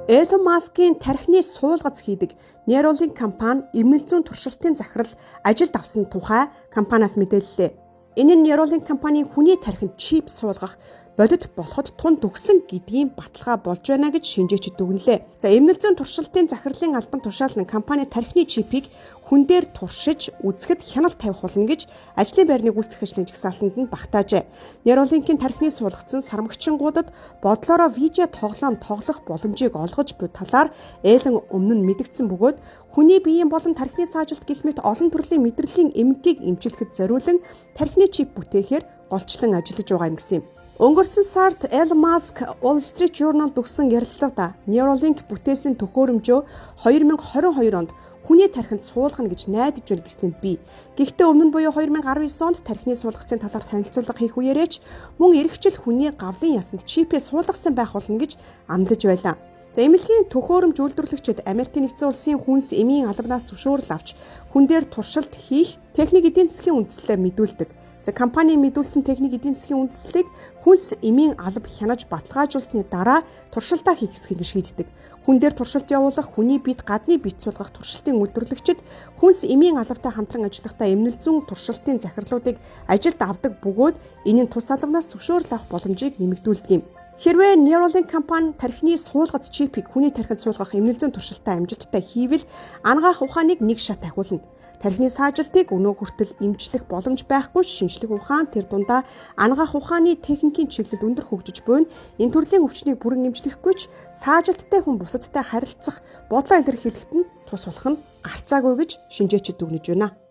Elon Musk-ийн тархины суулгац хийдэг Neuralink компани эмнэлэг зүйн туршилтын захирал ажилд авсан тухай компаниас мэдээллээ. Энэ нь Neuralink компанийн хүний тархинд чип суулгах бодит болоход тунд өгсөн гэдгийн баталгаа болж байна гэж шинжээчид дүгнэлээ. За эмнэлэг зүйн туршилтын захирлын албан тушаал нь компани тархины чипийг хүн дээр туршиж үзэхэд хяналт тавих болно гэж ажлын байрны гүйцэтгэх ажлын жагсаалтанд нь багтаажээ. Neuralink-ийн тархины суулгацсан сармагчингуудад бодлороо видео тоглоом тоглох боломжийг олгож буй талаар Элон өмнө нь мэдгдсэн бөгөөд хүний биеийн болон тархины саажилт гэх мэт олон төрлийн мэдрэлийн эмгэгийг эмчилэхэд зориулан тархины чип бүтээхээр голчлон ажиллаж байгаа юм гэсэн юм. Өнгөрсөн сард Elon Musk Wall Street Journal өгсөн ярилцлагада Neuralink бүтээсэн төхөөрөмжөө 2022 онд хүний тархинд суулгана гэж найдаж байна гэсэнд би. Гэхдээ өмнө нь буюу 2019 онд тархины суулгацын талаар танилцуулга хийх үеэрээч мөн эрхчил хүний гавлын ясанд чипээ суулгасан байх болно гэж амлаж байлаа. За эмнэлгийн төхөөрөмж үйлдвэрлэгчид Америкийн нэгдсэн улсын хүнс эмийн албанаас зөвшөөрөл авч хүн дээр туршилт хийх техник эдийн засгийн үндслээ мэдүүлдэг. За компани мэдүүлсэн техник эдийн засгийн үндслийг хүнс эмийн алба хянаж баталгаажуулсны дараа туршилтаа хийх хэсгийг шийддэг. Хүн дээр туршилт явуулах, хүний биед гадны бит суулгах туршилтын үйлдвэрлэгчид хүнс эмийн албатай хамтран ажиллахдаа эмнэлэг зүйн туршилтын захирлуудыг ажилд авдаг бөгөөд энэ нь тус албанаас зөвшөөрөл авах боломжийг нэмэгдүүлдэг юм. Хэрвээ Neuralink компани тархины суулгац чипийг хүний тархинд суулгах эмнэлэг зүйн туршилтаа амжилттай хийвэл анагаах ухааныг нэг шат ахиулна. Тархины саажилтыг өнөө хүртэл эмчлэх боломж байхгүй шинжлэх ухаан тэр дундаа анагаах ухааны техникийн чиглэл өндөр хөгжиж буйна. Энэ төрлийн өвчнийг бүрэн эмчлэхгүй ч саажилттай хүн бусадтай харилцах бодлоо илэрхийлэхэд нь тус болох нь гарцаагүй гэж шинжээчид дүгнэж байна.